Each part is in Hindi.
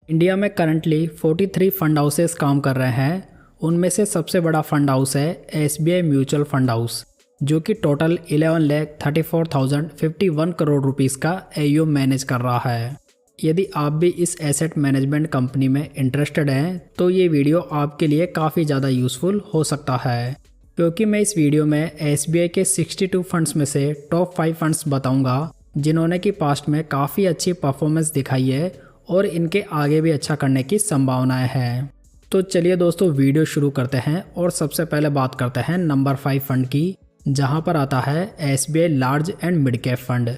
इंडिया में करंटली 43 फंड हाउसेस काम कर रहे हैं। उनमें से सबसे बड़ा फंड हाउस है एसबीआई म्यूचुअल फंड हाउस, जो कि टोटल 11,34,051 करोड़ रुपीस का एयूएम मैनेज कर रहा है। यदि आप भी इस एसेट मैनेजमेंट कंपनी में इंटरेस्टेड हैं तो ये वीडियो आपके लिए काफ़ी ज़्यादा यूज़फुल हो सकता है, क्योंकि मैं इस वीडियो में एसबीआई के 62 फंड्स में से टॉप 5 फंड्स बताऊंगा जिन्होंने कि पास्ट में काफ़ी अच्छी परफॉर्मेंस दिखाई है और इनके आगे भी अच्छा करने की संभावनाएं हैं। तो चलिए दोस्तों, वीडियो शुरू करते हैं और सबसे पहले बात करते हैं नंबर 5 फंड की, जहां पर आता है SBI large and mid cap fund.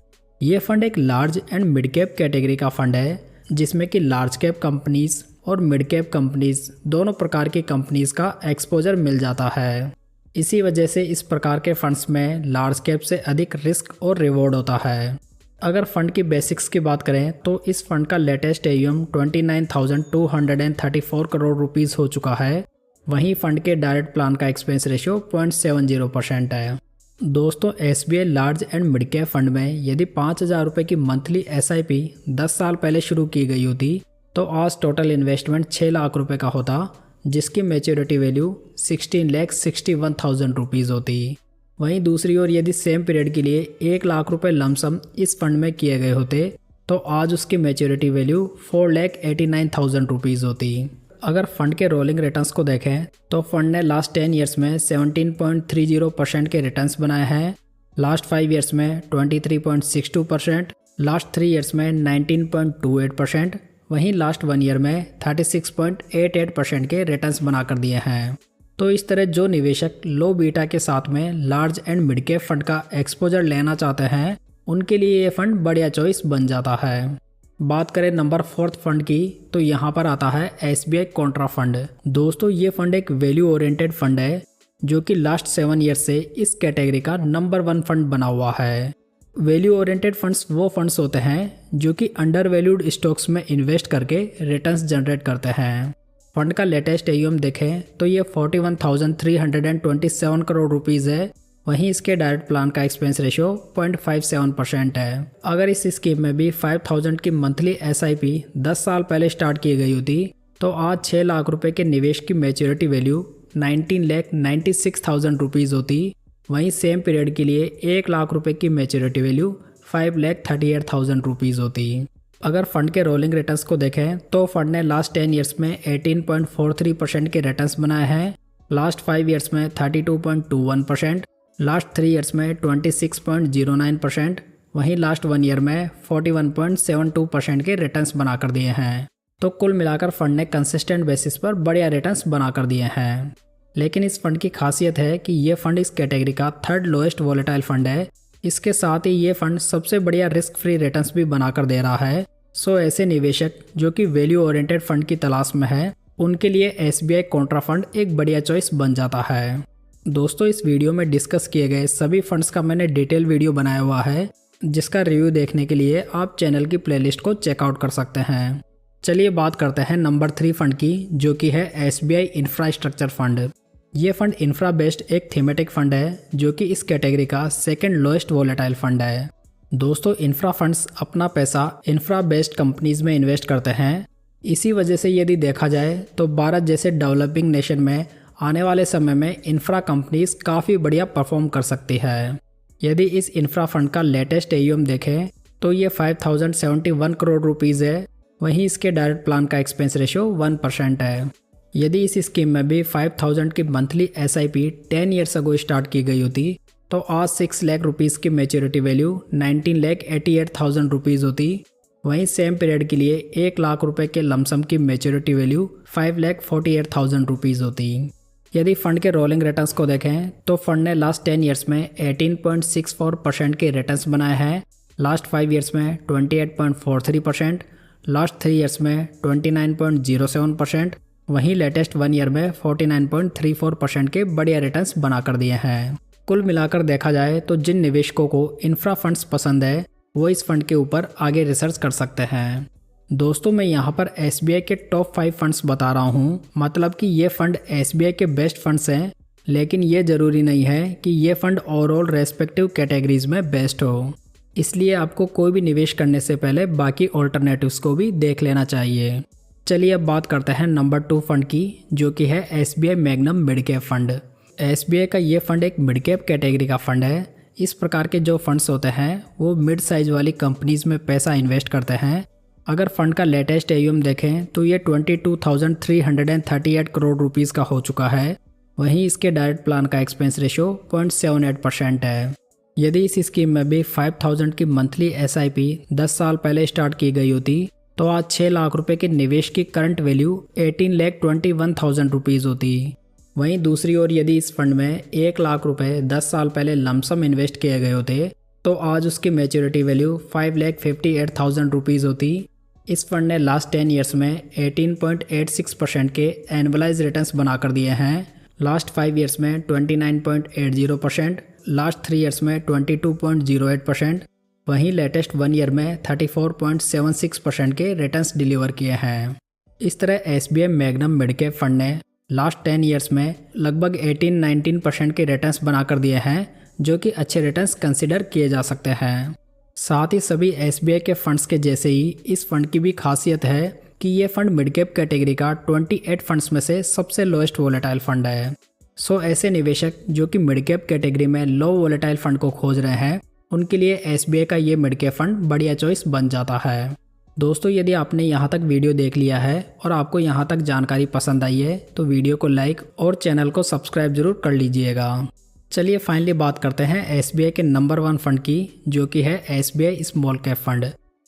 ये फंड एक large and mid cap category का फंड है, जिसमें कि लार्ज कैप कंपनीज और मिड कैप कंपनीज दोनों प्रकार की कंपनीज का एक्सपोजर मिल जाता है। इसी वजह से इस प्रकार के फंड्स में लार्ज कैप से अधिक रिस्क और रिवॉर्ड होता है। अगर फंड की बेसिक्स की बात करें तो इस फंड का लेटेस्ट एयूएम 29,234 करोड़ रुपीस हो चुका है। वहीं फंड के डायरेक्ट प्लान का एक्सपेंस रेशियो 0.70% है। दोस्तों, SBI large and mid cap fund में यदि 5,000 रुपये की मंथली एसआईपी 10 साल पहले शुरू की गई होती तो आज टोटल इन्वेस्टमेंट 6 लाख रुपये का होता, जिसकी मैच्योरिटी वैल्यू 16,61,000 रुपीज़ होती। वहीं दूसरी ओर यदि सेम पीरियड के लिए 1 लाख रुपए लमसम इस फंड में किए गए होते तो आज उसकी मैच्योरिटी वैल्यू 4,89,000 रुपीज़ होती। अगर फंड के रोलिंग रिटर्न्स को देखें तो फंड ने लास्ट 10 ईयर्स में 17.30% के रिटर्न्स बनाए हैं, लास्ट 5 ईयर्स में 23.62%, लास्ट 3 ईयर्स में 19.28%, वहीं लास्ट 1 ईयर में 36.88% के रिटर्न्स बनाकर दिए हैं। तो इस तरह जो निवेशक लो बीटा के साथ में large and mid cap fund का एक्सपोजर लेना चाहते हैं उनके लिए ये फंड बढ़िया चॉइस बन जाता है। बात करें नंबर 4 फंड की तो यहाँ पर आता है एसबीआई कॉन्ट्रा फंड। दोस्तों, ये फंड एक वैल्यू ओरिएंटेड फंड है जो कि लास्ट 7 ईयर्स से इस कैटेगरी का नंबर 1 फंड बना हुआ है। वैल्यू ओरिएंटेड फंड्स वो फंड्स होते हैं जो कि अंडर वैल्यूड स्टॉक्स में इन्वेस्ट करके रिटर्न्स जनरेट करते हैं। फंड का लेटेस्ट एयूएम देखें तो ये 41,327 करोड़ रुपीज़ है। वहीं इसके डायरेक्ट प्लान का एक्सपेंस रेशियो 0.57% है। अगर इस स्कीम में भी 5,000 की मंथली एसआईपी 10 साल पहले स्टार्ट की गई होती तो आज 6 लाख रुपए के निवेश की मैच्योरिटी वैल्यू 19,96,000 रुपीज़ होती। वहीं सेम पीरियड के लिए 1 लाख रुपए की मैच्योरिटी वैल्यू 5,38,000 रुपीज़ होती। अगर फंड के रोलिंग रिटर्न्स को देखें तो फंड ने लास्ट 10 ईयर्स में 18.43% के रिटर्न्स बनाए हैं, लास्ट 5 ईयर्स में 32.21%, लास्ट 3 ईयर्स में 26.09%, वहीं लास्ट 1 ईयर में 41.72% के रिटर्न्स बनाकर दिए हैं। तो कुल मिलाकर फंड ने कंसिस्टेंट बेसिस पर बढ़िया रिटर्न्स बनाकर दिए हैं। लेकिन इस फंड की खासियत है कि ये फंड इस कैटेगरी का 3rd लोएस्ट वॉलेटाइल फंड है। इसके साथ ही ये फंड सबसे बढ़िया रिस्क फ्री रिटर्न्स भी बनाकर दे रहा है। सो ऐसे निवेशक जो कि वैल्यू ओरिएंटेड फंड की तलाश में है उनके लिए एसबीआई कॉन्ट्रा फंड एक बढ़िया चॉइस बन जाता है। दोस्तों, इस वीडियो में डिस्कस किए गए सभी फंड्स का मैंने डिटेल वीडियो बनाया हुआ है, जिसका रिव्यू देखने के लिए आप चैनल की प्लेलिस्ट को चेकआउट कर सकते हैं। चलिए बात करते हैं नंबर 3 फंड की, जो कि है एसबीआई इंफ्रास्ट्रक्चर फंड। ये फंड इंफ्रा बेस्ड एक थीमेटिक फंड है जो कि इस कैटेगरी का 2nd लोएस्ट वॉलेटाइल फंड है। दोस्तों, इंफ्रा फंड्स अपना पैसा इंफ्रा बेस्ड कंपनीज में इन्वेस्ट करते हैं। इसी वजह से यदि देखा जाए तो भारत जैसे डेवलपिंग नेशन में आने वाले समय में इंफ्रा कंपनीज काफ़ी बढ़िया परफॉर्म कर सकती है। यदि इस इंफ्रा फंड का लेटेस्ट एयूएम देखें तो ये 5,071 करोड़ रुपीज़ है। वहीं इसके डायरेक्ट प्लान का एक्सपेंस रेशियो 1% है। यदि इस स्कीम में भी 5,000 की monthly SIP 10 years ago start की गई होती तो आज 6 लाख रुपीज़ की मैच्योरिटी वैल्यू 19,88,000 रुपीज़ होती। वहीं सेम पीरियड के लिए 1 लाख रुपए के लमसम की मैच्योरिटी वैल्यू 5,48,000 रुपीज़ होती। यदि फंड के रोलिंग रिटर्न्स को देखें तो फंड ने लास्ट 10 ईयर्स में 18.64% के रिटर्न्स बनाए हैं, लास्ट 5 ईयर्स में 28.43%, लास्ट 3 ईयर्स में 29.07%, वहीं लेटेस्ट 1 ईयर में 49.34% के बढ़िया रिटर्न्स बनाकर दिए हैं। कुल मिलाकर देखा जाए तो जिन निवेशकों को इंफ्रा फंड्स पसंद है वो इस फंड के ऊपर आगे रिसर्च कर सकते हैं। दोस्तों, मैं यहाँ पर एसबीआई के टॉप 5 फंड्स बता रहा हूँ, मतलब कि ये फंड एसबीआई के बेस्ट फंड्स हैं, लेकिन ये ज़रूरी नहीं है कि ये फंड ओवरऑल रेस्पेक्टिव कैटेगरीज में बेस्ट हो। इसलिए आपको कोई भी निवेश करने से पहले बाकी ऑल्टरनेटिव्स को भी देख लेना चाहिए। चलिए अब बात करते हैं नंबर 2 फंड की, जो कि है SBI magnum mid cap fund. SBI का ये फंड एक मिड कैप कैटेगरी का फंड है। इस प्रकार के जो फंड्स होते हैं वो मिड साइज वाली कंपनीज में पैसा इन्वेस्ट करते हैं। अगर फंड का लेटेस्ट AUM देखें तो ये 22,338 करोड़ रुपीस का हो चुका है। वहीं इसके डायरेक्ट प्लान का एक्सपेंस रेशियो 0.78% है। यदि इस स्कीम में भी 5,000 की मंथली SIP 10 साल पहले स्टार्ट की गई होती तो आज 6 लाख रुपए के निवेश की करंट वैल्यू 18,21,000 रुपीज़ होती। वहीं दूसरी ओर यदि इस फंड में 1 लाख रुपए 10 साल पहले लमसम इन्वेस्ट किए गए होते तो आज उसकी मैच्योरिटी वैल्यू 5,58,000 रुपीज़ होती। इस फंड ने लास्ट 10 ईयर्स में 18.86% के एनुअलाइज रिटर्न्स बनाकर दिए हैं। लास्ट 5 ईयर्स में 29.80%, लास्ट 3 ईयर्स में 22.08%, वहीं लेटेस्ट 1 ईयर में 34.76% के रिटर्न्स डिलीवर किए हैं। इस तरह SBI magnum mid cap fund ने लास्ट 10 ईयर्स में लगभग 18-19% के रिटर्न्स बनाकर दिए हैं, जो कि अच्छे रिटर्न्स कंसिडर किए जा सकते हैं। साथ ही सभी SBI के फंड्स के जैसे ही इस फंड की भी खासियत है कि ये फंड मिड कैप कैटेगरी का 28 फंड्स में से सबसे लोएस्ट वोलेटाइल फंड है। सो ऐसे निवेशक जो कि मिड कैप कैटेगरी में लो वोलेटाइल फंड को खोज रहे हैं उनके लिए SBI का ये मिड कैप फंड बढ़िया चॉइस बन जाता है। दोस्तों, यदि आपने यहाँ तक वीडियो देख लिया है और आपको यहाँ तक जानकारी पसंद आई है तो वीडियो को लाइक और चैनल को सब्सक्राइब जरूर कर लीजिएगा। चलिए फाइनली बात करते हैं SBI के नंबर 1 फंड की, जो कि है SBI स्मॉल कैप फंड।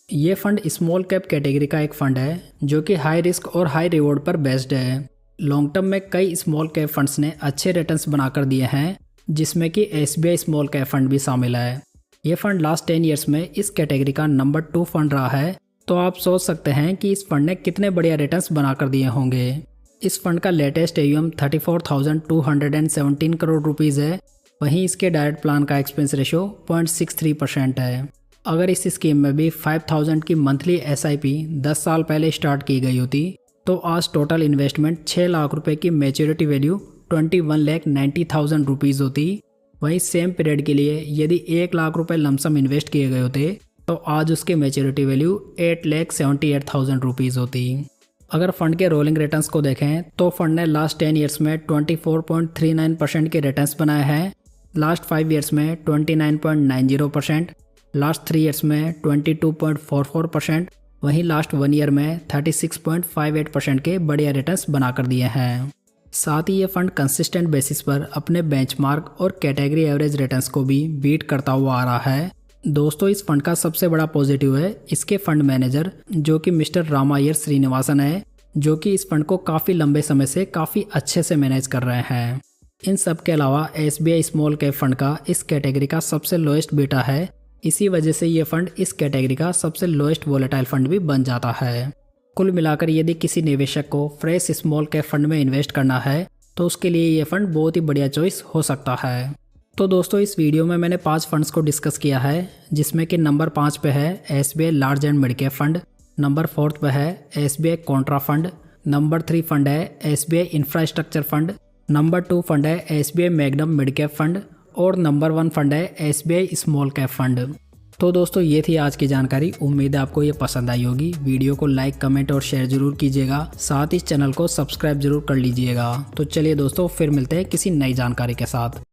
ये फंड स्मॉल कैप कैटेगरी का एक फंड है जो कि हाई रिस्क और हाई रिवॉर्ड पर बेस्ड है। लॉन्ग टर्म में कई स्मॉल कैप फंड्स ने अच्छे रिटर्न्स बनाकर दिए हैं, जिसमें कि SBI स्मॉल कैप फंड भी शामिल है। ये फंड लास्ट 10 ईयर्स में इस कैटेगरी का नंबर 2 फंड रहा है, तो आप सोच सकते हैं कि इस फंड ने कितने बढ़िया रिटर्न्स बनाकर दिए होंगे। इस फंड का लेटेस्ट AUM 34,217 करोड़ रुपीज़ है। वहीं इसके डायरेक्ट प्लान का एक्सपेंस रेशियो 0.63% है। अगर इस स्कीम में भी 5,000 की मंथली SIP 10 साल पहले स्टार्ट की गई होती तो आज टोटल इन्वेस्टमेंट 6 लाख रुपए की मैच्योरिटी वैल्यू 21,90,000 रुपीज़ होती। वहीं सेम पीरियड के लिए यदि 1 लाख रुपए लमसम इन्वेस्ट किए गए होते तो आज उसकी मैच्योरिटी वैल्यू 8,78,000 रुपीज़ होती। अगर फंड के रोलिंग रिटर्न्स को देखें तो फंड ने लास्ट 10 ईयर्स में 24.39% के रिटर्न्स बनाए हैं, लास्ट 5 ईयर्स में 29.90%, लास्ट 3 ईयर्स में 22.44%, वहीं लास्ट 1 ईयर में 36.58% के बढ़िया रिटर्न्स बनाकर दिए हैं। साथ ही ये फंड कंसिस्टेंट बेसिस पर अपने बेंचमार्क और कैटेगरी एवरेज रिटर्न्स को भी बीट करता हुआ आ रहा है। दोस्तों, इस फंड का सबसे बड़ा पॉजिटिव है इसके फंड मैनेजर, जो कि मिस्टर रामायर श्रीनिवासन है, जो कि इस फंड को काफ़ी लंबे समय से काफ़ी अच्छे से मैनेज कर रहे हैं। इन सब के अलावा SBI स्मॉल कैप फंड का इस कैटेगरी का सबसे लोएस्ट बीटा है। इसी वजह से ये फंड इस कैटेगरी का सबसे लोएस्ट वोलेटाइल फंड भी बन जाता है। कुल मिलाकर यदि किसी निवेशक को फ्रेश स्मॉल कैप फंड में इन्वेस्ट करना है तो उसके लिए ये फंड बहुत ही बढ़िया चॉइस हो सकता है। तो दोस्तों, इस वीडियो में मैंने 5 फंड्स को डिस्कस किया है, जिसमें कि नंबर 5 पे है SBI large and mid cap fund, number 4 पे है SBI Contra fund, number 3 fund है SBI infrastructure fund, number 2 fund है SBI magnum mid cap fund और नंबर 1 फंड है SBI स्मॉल कैप फंड। तो दोस्तों, ये थी आज की जानकारी। उम्मीद है आपको ये पसंद आई होगी। वीडियो को लाइक, कमेंट और शेयर जरूर कीजिएगा। साथ ही चैनल को सब्सक्राइब जरूर कर लीजिएगा। तो चलिए दोस्तों, फिर मिलते हैं किसी नई जानकारी के साथ।